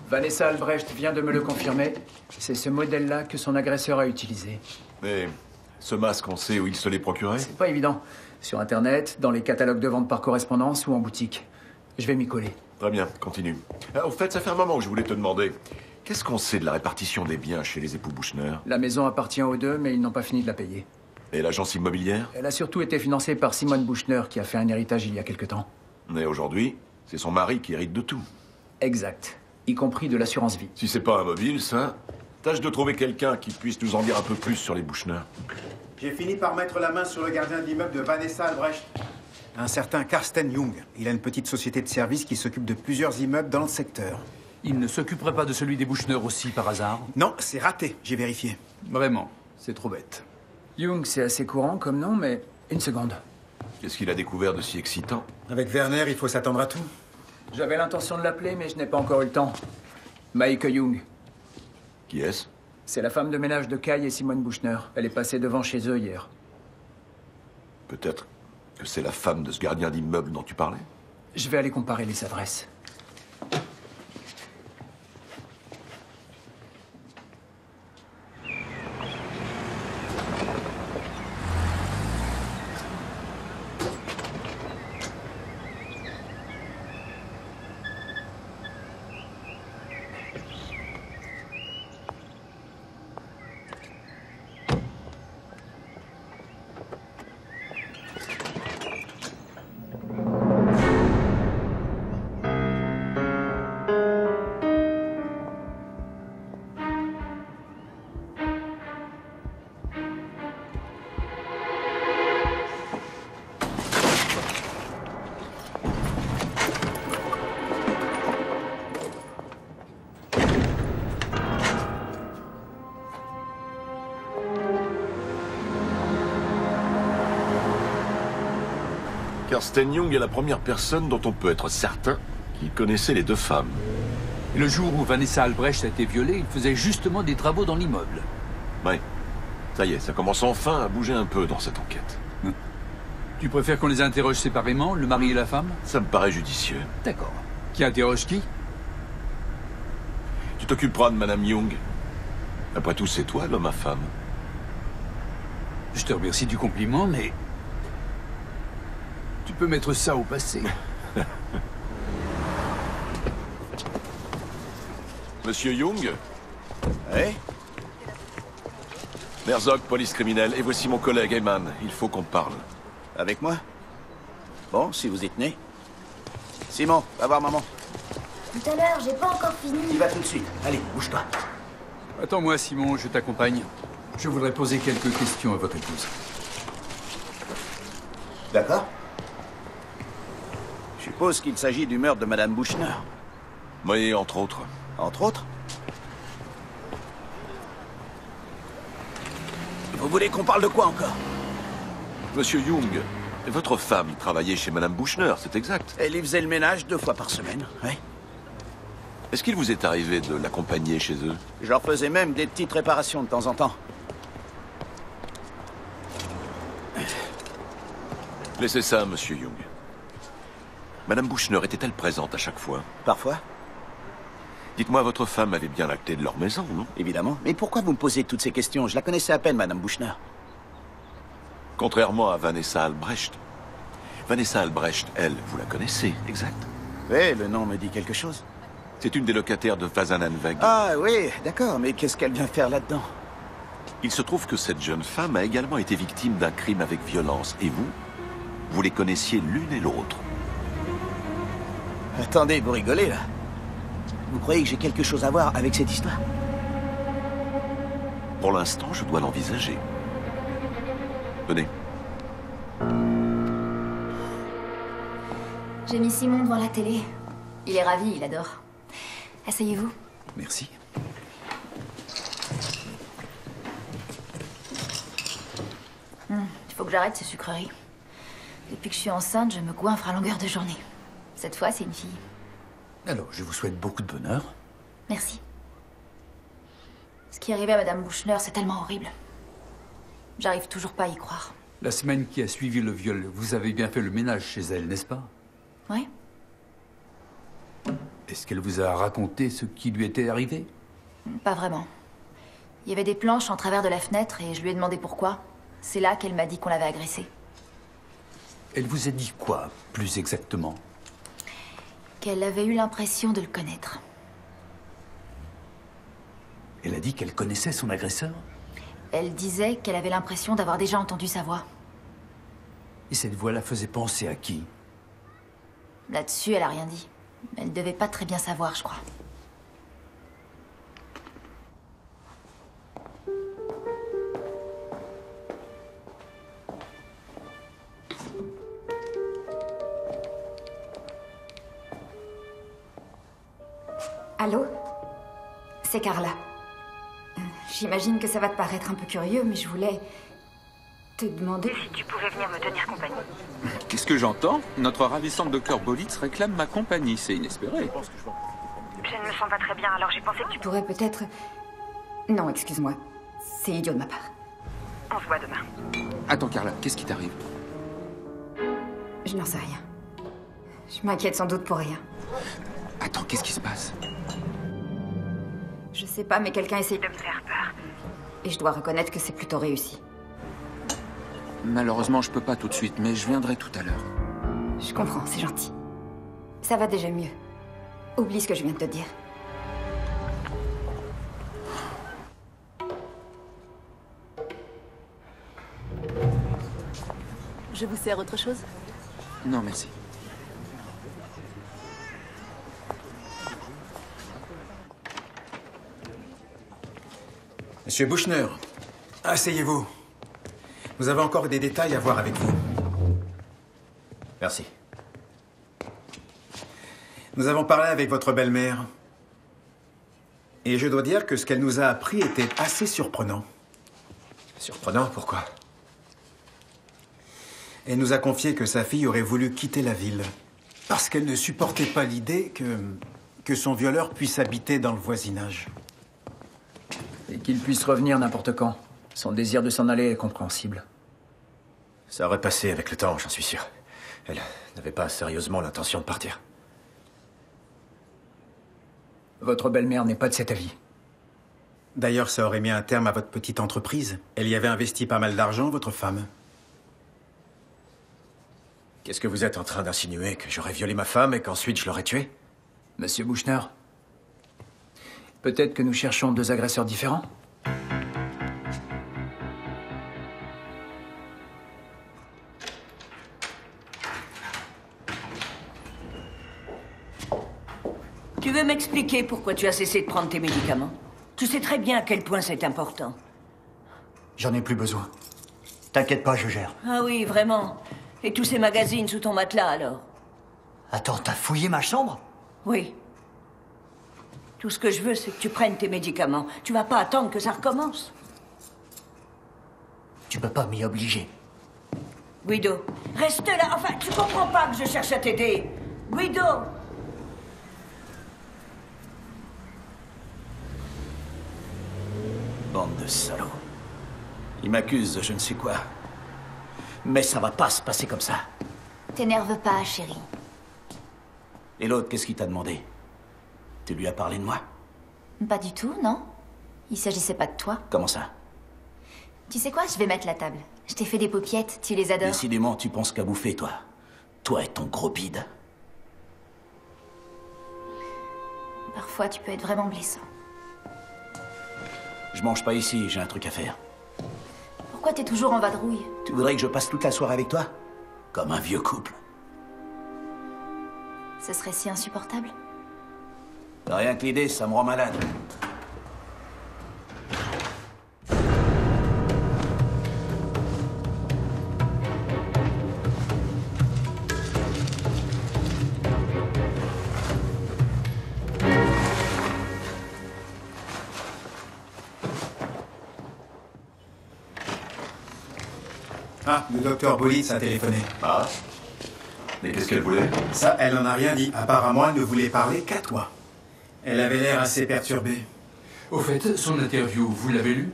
Vanessa Albrecht vient de me le confirmer. C'est ce modèle-là que son agresseur a utilisé. Mais ce masque, on sait où il se l'est procuré? C'est pas évident. Sur Internet, dans les catalogues de vente par correspondance ou en boutique. Je vais m'y coller. Très bien, continue. Au fait, ça fait un moment que je voulais te demander. Qu'est-ce qu'on sait de la répartition des biens chez les époux Bouchner? La maison appartient aux deux, mais ils n'ont pas fini de la payer. Et l'agence immobilière? Elle a surtout été financée par Simone Bouchner, qui a fait un héritage il y a quelque temps. Mais aujourd'hui, c'est son mari qui hérite de tout. Exact. Y compris de l'assurance vie. Si c'est pas un mobile, ça, tâche de trouver quelqu'un qui puisse nous en dire un peu plus sur les Bouchner. J'ai fini par mettre la main sur le gardien d'immeuble de Vanessa Albrecht. Un certain Karsten Jung. Il a une petite société de service qui s'occupe de plusieurs immeubles dans le secteur. Il ne s'occuperait pas de celui des Bouchner aussi, par hasard? Non, c'est raté. J'ai vérifié. Vraiment, c'est trop bête. Jung, c'est assez courant comme nom, mais... Une seconde. Qu'est-ce qu'il a découvert de si excitant? Avec Werner, il faut s'attendre à tout. J'avais l'intention de l'appeler, mais je n'ai pas encore eu le temps. Maïke Jung. Qui est-ce? C'est la femme de ménage de Kai et Simone Bouchner. Elle est passée devant chez eux hier. Peut-être que c'est la femme de ce gardien d'immeuble dont tu parlais? Je vais aller comparer les adresses. Kirsten Young est la première personne dont on peut être certain qu'il connaissait les deux femmes. Et le jour où Vanessa Albrecht a été violée, il faisait justement des travaux dans l'immeuble. Oui. Ça y est, ça commence enfin à bouger un peu dans cette enquête. Tu préfères qu'on les interroge séparément, le mari et la femme? Ça me paraît judicieux. D'accord. Qui interroge qui? Tu t'occuperas de Madame Young. Après tout, c'est toi l'homme à femme. Je te remercie du compliment, mais... tu peux mettre ça au passé. Monsieur Young? Oui? Herzog, police criminelle, et voici mon collègue Eman. Il faut qu'on parle. Avec moi? Bon, si vous y tenez. Simon, va voir maman. Tout à l'heure, j'ai pas encore fini. Il va tout de suite. Allez, bouge-toi. Attends-moi, Simon, je t'accompagne. Je voudrais poser quelques questions à votre épouse. D'accord. Je suppose qu'il s'agit du meurtre de Madame Buchner. Oui, entre autres. Entre autres? Vous voulez qu'on parle de quoi encore? Monsieur Young, votre femme travaillait chez Madame Buchner, c'est exact? Elle y faisait le ménage 2 fois par semaine, oui. Est-ce qu'il vous est arrivé de l'accompagner chez eux? Je leur faisais même des petites réparations de temps en temps. Laissez ça, monsieur Young. Madame Buchner était-elle présente à chaque fois? Parfois. Dites-moi, votre femme avait bien la clé de leur maison, non? Évidemment. Mais pourquoi vous me posez toutes ces questions? Je la connaissais à peine, Madame Buchner. Contrairement à Vanessa Albrecht. Vanessa Albrecht, elle, vous la connaissez, exact? Oui, le nom me dit quelque chose. C'est une des locataires de Fasanenweg. Ah oui, d'accord, mais qu'est-ce qu'elle vient faire là-dedans? Il se trouve que cette jeune femme a également été victime d'un crime avec violence. Et vous les connaissiez l'une et l'autre. Attendez, vous rigolez, là? Vous croyez que j'ai quelque chose à voir avec cette histoire? Pour l'instant, je dois l'envisager. Venez. J'ai mis Simon devant la télé. Il est ravi, il adore. Asseyez-vous. Merci. Il faut que j'arrête ces sucreries. Depuis que je suis enceinte, je me goinfre à longueur de journée. Cette fois, c'est une fille. Alors, je vous souhaite beaucoup de bonheur. Merci. Ce qui est arrivé à Madame Buchner, c'est tellement horrible. J'arrive toujours pas à y croire. La semaine qui a suivi le viol, vous avez bien fait le ménage chez elle, n'est-ce pas? Oui. Est-ce qu'elle vous a raconté ce qui lui était arrivé? Pas vraiment. Il y avait des planches en travers de la fenêtre et je lui ai demandé pourquoi. C'est là qu'elle m'a dit qu'on l'avait agressée. Elle vous a dit quoi, plus exactement? Qu'elle avait eu l'impression de le connaître. Elle a dit qu'elle connaissait son agresseur? Elle disait qu'elle avait l'impression d'avoir déjà entendu sa voix. Et cette voix la faisait penser à qui? Là-dessus, elle a rien dit. Elle devait pas très bien savoir, je crois. Allô? C'est Carla. J'imagine que ça va te paraître un peu curieux, mais je voulais te demander si tu pouvais venir me tenir compagnie. Qu'est-ce que j'entends? Notre ravissant docteur Bolitz réclame ma compagnie. C'est inespéré. Je ne me sens pas très bien, alors j'ai pensé que Tu pourrais peut-être... Non, excuse-moi. C'est idiot de ma part. On se voit demain. Attends, Carla, qu'est-ce qui t'arrive? Je n'en sais rien. Je m'inquiète sans doute pour rien. Attends, qu'est-ce qui se passe? Je sais pas, mais quelqu'un essaye de me faire peur. Et je dois reconnaître que c'est plutôt réussi. Malheureusement, je peux pas tout de suite, mais je viendrai tout à l'heure. Je comprends, c'est gentil. Ça va déjà mieux. Oublie ce que je viens de te dire. Je vous sers autre chose? Non, merci. Monsieur Buchner, asseyez-vous. Nous avons encore des détails à voir avec vous. Merci. Nous avons parlé avec votre belle-mère. Et je dois dire que ce qu'elle nous a appris était assez surprenant. Surprenant, pourquoi? Elle nous a confié que sa fille aurait voulu quitter la ville parce qu'elle ne supportait pas l'idée que son violeur puisse habiter dans le voisinage. Et qu'il puisse revenir n'importe quand. Son désir de s'en aller est compréhensible. Ça aurait passé avec le temps, j'en suis sûr. Elle n'avait pas sérieusement l'intention de partir. Votre belle-mère n'est pas de cet avis. D'ailleurs, ça aurait mis un terme à votre petite entreprise. Elle y avait investi pas mal d'argent, votre femme. Qu'est-ce que vous êtes en train d'insinuer? Que j'aurais violé ma femme et qu'ensuite je l'aurais tuée? Monsieur Bouchner, peut-être que nous cherchons deux agresseurs différents? Tu veux m'expliquer pourquoi tu as cessé de prendre tes médicaments? Tu sais très bien à quel point c'est important. J'en ai plus besoin. T'inquiète pas, je gère. Ah oui, vraiment. Et tous ces magazines sous ton matelas, alors? Attends, t'as fouillé ma chambre? Oui. Tout ce que je veux, c'est que tu prennes tes médicaments. Tu vas pas attendre que ça recommence. Tu peux pas m'y obliger. Guido, reste là. Enfin, tu comprends pas que je cherche à t'aider. Guido! Bande de salauds. Ils m'accusent de je ne sais quoi. Mais ça va pas se passer comme ça. T'énerve pas, chérie. Et l'autre, qu'est-ce qu'il t'a demandé? Tu lui as parlé de moi? Pas du tout, non. Il s'agissait pas de toi. Comment ça? Tu sais quoi, je vais mettre la table. Je t'ai fait des paupiettes, tu les adores. Décidément, tu penses qu'à bouffer, toi. Toi et ton gros bide. Parfois, tu peux être vraiment blessant. Je mange pas ici, j'ai un truc à faire. Pourquoi t'es toujours en vadrouille? Tu voudrais que je passe toute la soirée avec toi? Comme un vieux couple. Ce serait si insupportable. Rien que l'idée, ça me rend malade. Ah, le docteur Bolitz a téléphoné. Ah? Mais qu'est-ce qu'elle voulait? Ça, elle n'en a rien dit. Apparemment, elle ne voulait parler qu'à toi. Elle avait l'air assez perturbée. Au fait, son interview, vous l'avez lu?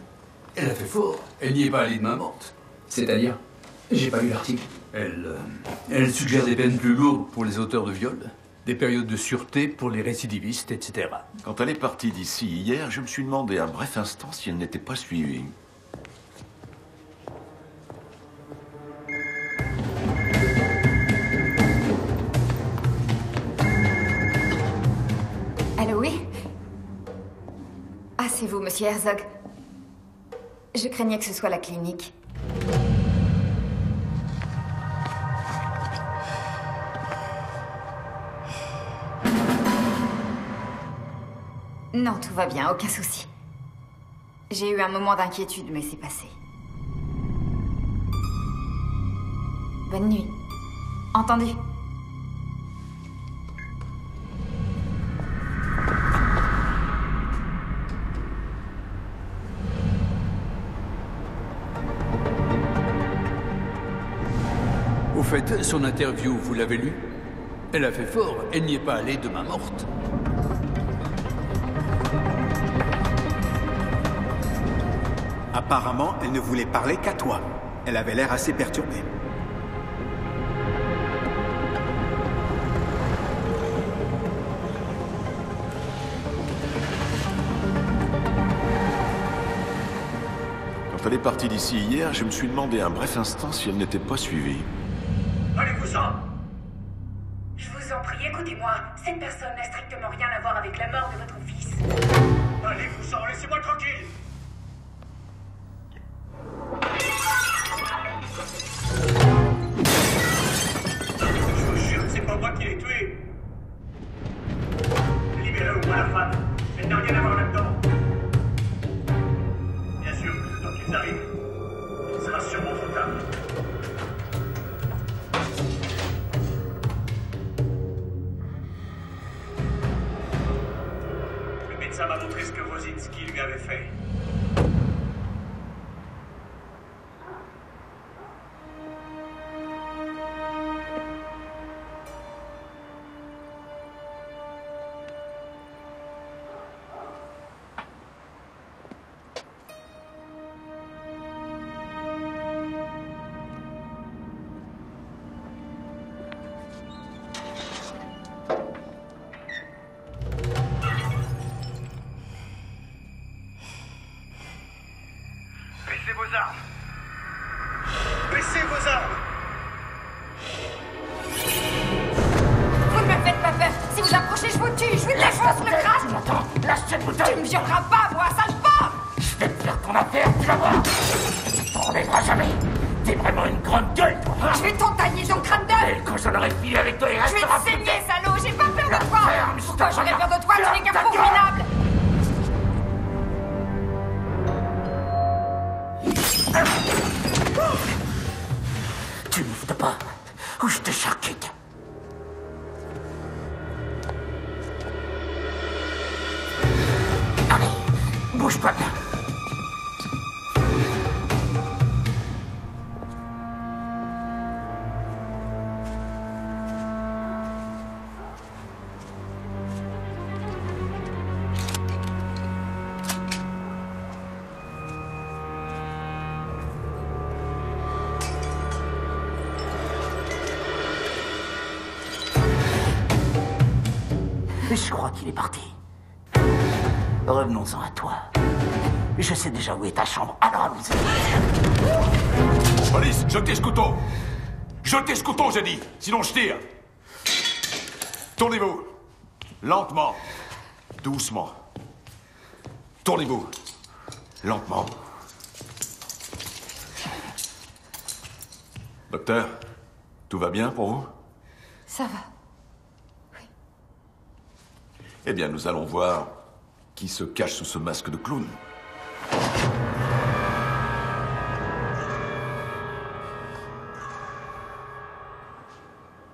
Elle a fait fort. Elle n'y est pas allée de main morte. C'est-à-dire? J'ai pas lu l'article. Elle suggère des peines plus lourdes pour les auteurs de viol, des périodes de sûreté pour les récidivistes, etc. Quand elle est partie d'ici hier, je me suis demandé un bref instant si elle n'était pas suivie. Allô, oui? Ah, c'est vous, monsieur Herzog. Je craignais que ce soit la clinique. Non, tout va bien, aucun souci. J'ai eu un moment d'inquiétude, mais c'est passé. Bonne nuit. Entendu? Au fait, son interview, vous l'avez lu? Elle a fait fort. Elle n'y est pas allée de main morte. Apparemment, elle ne voulait parler qu'à toi. Elle avait l'air assez perturbée. Quand elle est partie d'ici hier, je me suis demandé un bref instant si elle n'était pas suivie. Allez-vous-en! Je vous en prie, écoutez-moi. Cette personne n'a strictement rien à voir avec la mort de votre fils. Allez-vous-en, laissez-moi tranquille! Je vous jure que c'est pas moi qui l'ai tué. Libérez au moins la femme. Elle n'a rien à voir là-dedans. Bien sûr, quand ils arrivent, il sera sûrement trop tard. Le médecin m'a montré ce que Wozinski lui avait fait. me violeras pas, moi, sale porc! Je vais te faire ton affaire, tu vas voir. Tu t'en relèveras jamais. T'es vraiment une grande gueule, toi. Je vais t'entailler ton crâne d'œuf! Et quand j'en aurai fini avec toi, il Je vais restera te plus saigner, salaud! J'ai pas peur de toi! ferme, je Pourquoi te j'aurais regarde. peur de toi? Tu n'es qu'un Ferme ta pauvre gueule. minable! Tu n'ouvres pas, ou je te charcute. Allez, bouge pas bien. Je crois qu'il est parti. Revenons-en à toi. Je sais déjà où est ta chambre, alors allons-y. Police, jetez ce couteau. Jetez ce couteau, j'ai dit. Sinon, je tire. Tournez-vous. Lentement. Doucement. Tournez-vous. Lentement. Docteur, tout va bien pour vous? Ça va. Eh bien, nous allons voir qui se cache sous ce masque de clown.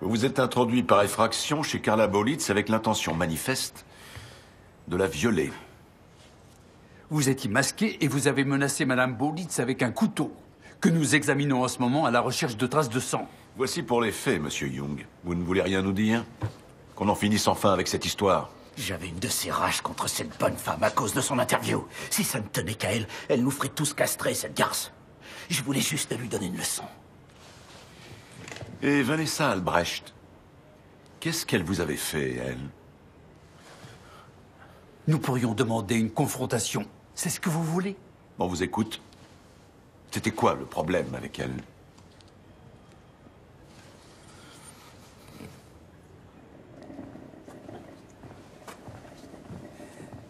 Vous vous êtes introduit par effraction chez Carla Bolitz avec l'intention manifeste de la violer. Vous étiez masqué et vous avez menacé Madame Bolitz avec un couteau que nous examinons en ce moment à la recherche de traces de sang. Voici pour les faits, Monsieur Young. Vous ne voulez rien nous dire? Qu'on en finisse enfin avec cette histoire. J'avais une de ces rages contre cette bonne femme à cause de son interview. Si ça ne tenait qu'à elle, elle nous ferait tous castrer, cette garce. Je voulais juste lui donner une leçon. Et Vanessa Albrecht, qu'est-ce qu'elle vous avait fait, elle? Nous pourrions demander une confrontation. C'est ce que vous voulez? On vous écoute. C'était quoi le problème avec elle?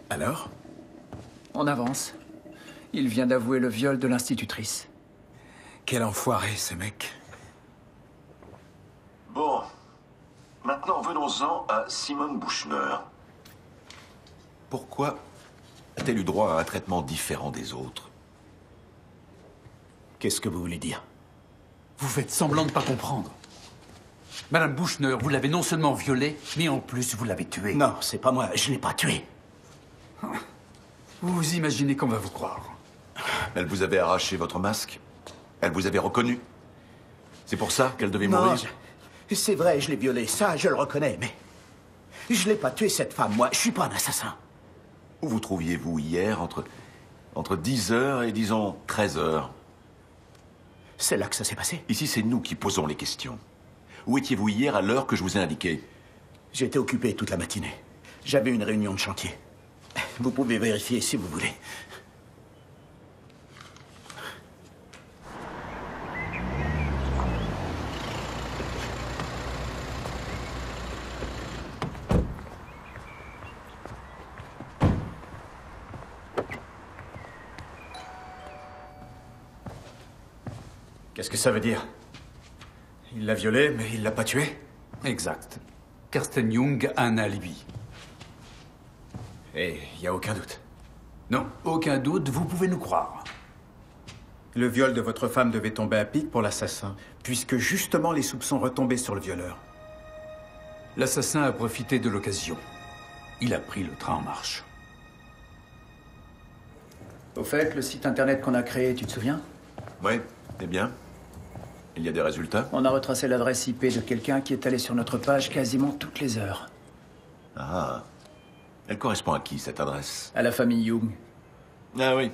Alors? On avance. Il vient d'avouer le viol de l'institutrice. Quel enfoiré, ce mec. Bon. Maintenant, venons-en à Simone Buchner. Pourquoi a-t-elle eu droit à un traitement différent des autres? Qu'est-ce que vous voulez dire? Vous faites semblant de ne pas comprendre. Madame Buchner, vous l'avez non seulement violée, mais en plus vous l'avez tuée. Non, c'est pas moi, je l'ai pas tuée. Vous vous imaginez qu'on va vous croire? Elle vous avait arraché votre masque? Elle vous avait reconnu? C'est pour ça qu'elle devait Non, mourir? c'est vrai, je l'ai violée, ça, je le reconnais, mais... Je l'ai pas tuée, cette femme, moi, je suis pas un assassin. Où vous trouviez-vous hier entre 10h et, disons, 13h? C'est là que ça s'est passé? Ici, c'est nous qui posons les questions. Où étiez-vous hier à l'heure que je vous ai indiquée? J'étais occupé toute la matinée. J'avais une réunion de chantier. Vous pouvez vérifier si vous voulez. Qu'est-ce que ça veut dire? Il l'a violée, mais il l'a pas tuée? Exact. Kirsten Young a un alibi. Et il n'y a aucun doute. Non, aucun doute, vous pouvez nous croire. Le viol de votre femme devait tomber à pic pour l'assassin, puisque justement les soupçons retombaient sur le violeur. L'assassin a profité de l'occasion. Il a pris le train en marche. Au fait, le site internet qu'on a créé, tu te souviens? Oui, eh bien. Il y a des résultats? On a retracé l'adresse IP de quelqu'un qui est allé sur notre page quasiment toutes les heures. Ah. Elle correspond à qui, cette adresse? À la famille Young. Ah oui.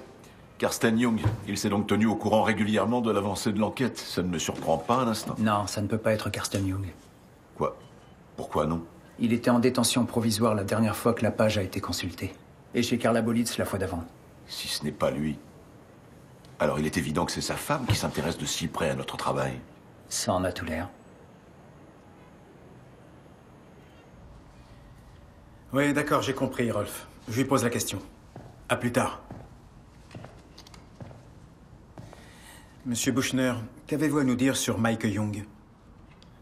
Kirsten Young. Il s'est donc tenu au courant régulièrement de l'avancée de l'enquête. Ça ne me surprend pas un instant. Non, ça ne peut pas être Kirsten Young. Quoi? Pourquoi non? Il était en détention provisoire la dernière fois que la page a été consultée. Et chez Carla Bolitz la fois d'avant. Si ce n'est pas lui. Alors il est évident que c'est sa femme qui s'intéresse de si près à notre travail. Ça en a tout l'air. Oui, d'accord, j'ai compris, Rolf. Je lui pose la question. À plus tard. Monsieur Bushner, qu'avez-vous à nous dire sur Mike Young?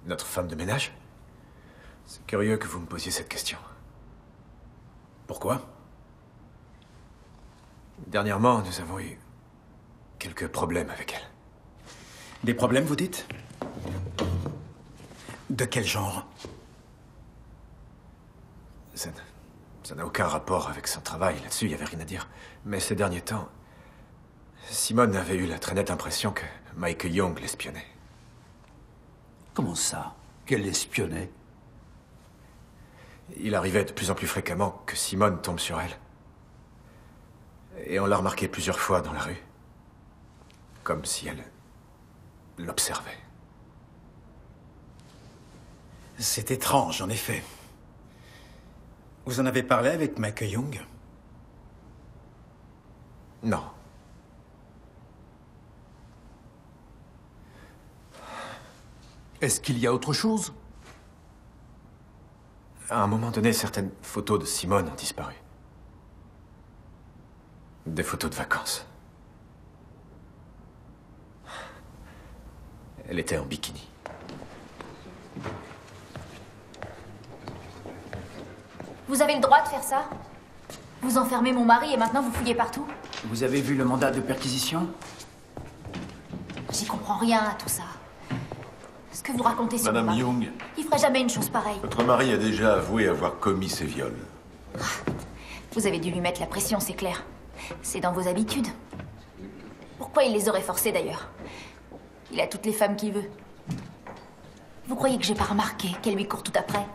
Notre femme de ménage? C'est curieux que vous me posiez cette question. Pourquoi? Dernièrement, nous avons eu quelques problèmes avec elle. Des problèmes, vous dites? De quel genre? Ça n'a aucun rapport avec son travail. Là-dessus, il n'y avait rien à dire. Mais ces derniers temps, Simone avait eu la très nette impression que Mike Young l'espionnait. Comment ça? Qu'elle l'espionnait? Il arrivait de plus en plus fréquemment que Simone tombe sur elle. Et on l'a remarqué plusieurs fois dans la rue. Comme si elle l'observait. C'est étrange, en effet. Vous en avez parlé avec Mike Young? Non. Est-ce qu'il y a autre chose? À un moment donné, certaines photos de Simone ont disparu. Des photos de vacances. Elle était en bikini. Vous avez le droit de faire ça? Vous enfermez mon mari et maintenant vous fouillez partout? Vous avez vu le mandat de perquisition? J'y comprends rien à tout ça. Ce que vous racontez sur Madame mon mari, Young, il ferait jamais une chose pareille. votre mari a déjà avoué avoir commis ces viols. Vous avez dû lui mettre la pression, c'est clair. C'est dans vos habitudes. Pourquoi il les aurait forcées d'ailleurs? Il a toutes les femmes qu'il veut. Vous croyez que j'ai pas remarqué qu'elle lui court tout après?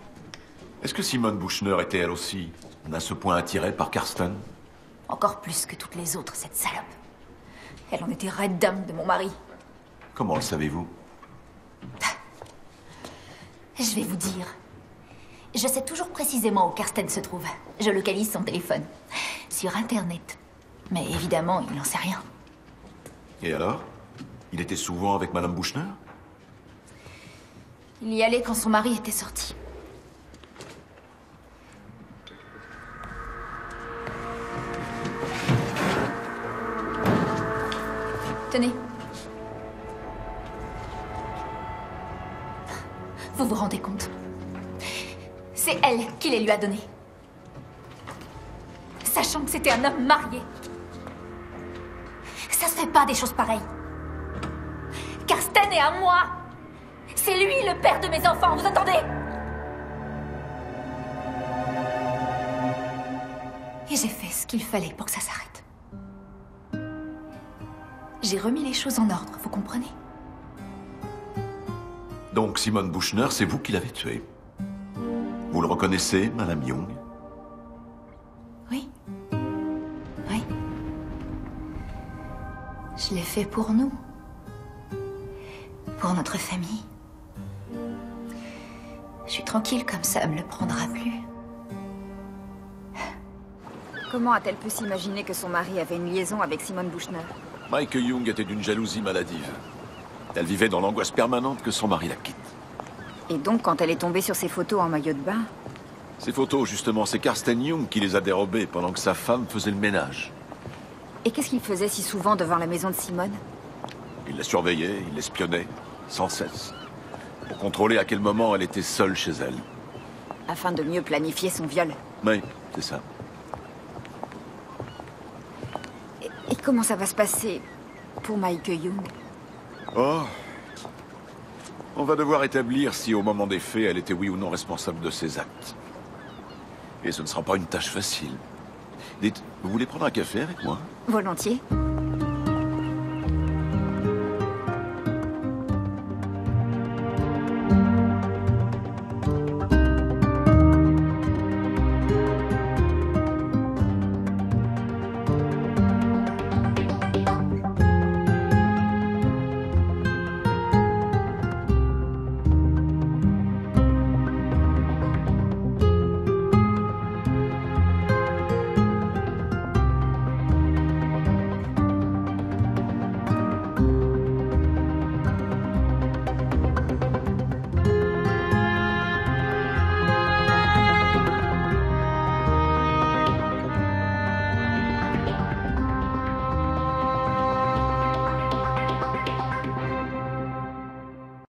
Est-ce que Simone Bushner était elle aussi à ce point attirée par Karsten? Encore plus que toutes les autres, cette salope. Elle en était raide d'âme de mon mari. Comment le savez-vous? Je vais vous dire. Je sais toujours précisément où Karsten se trouve. Je localise son téléphone. Sur Internet. Mais évidemment, il n'en sait rien. Et alors? Il était souvent avec Madame Bushner? Il y allait quand son mari était sorti. Tenez. Vous vous rendez compte? C'est elle qui les lui a donnés. Sachant que c'était un homme marié. Ça se fait pas des choses pareilles. Karsten est à moi. C'est lui le père de mes enfants, vous entendez? Et j'ai fait ce qu'il fallait pour que ça s'arrête. J'ai remis les choses en ordre, vous comprenez? Donc Simone Bushner, c'est vous qui l'avez tué. Vous le reconnaissez, Madame Young? Oui. Oui. Je l'ai fait pour nous. Pour notre famille. Je suis tranquille comme ça, elle me le prendra plus. Comment a-t-elle pu s'imaginer que son mari avait une liaison avec Simone Bushner? Mike Young était d'une jalousie maladive. Elle vivait dans l'angoisse permanente que son mari la quitte. Et donc, quand elle est tombée sur ces photos en maillot de bain... Ces photos, justement, c'est Karsten Young qui les a dérobées pendant que sa femme faisait le ménage. Et qu'est-ce qu'il faisait si souvent devant la maison de Simone? Il la surveillait, il l'espionnait, sans cesse, pour contrôler à quel moment elle était seule chez elle. Afin de mieux planifier son viol. Oui, c'est ça. Et comment ça va se passer pour Mike Young? Oh. On va devoir établir si au moment des faits, elle était oui ou non responsable de ses actes. Et ce ne sera pas une tâche facile. Dites, vous voulez prendre un café avec moi? Volontiers.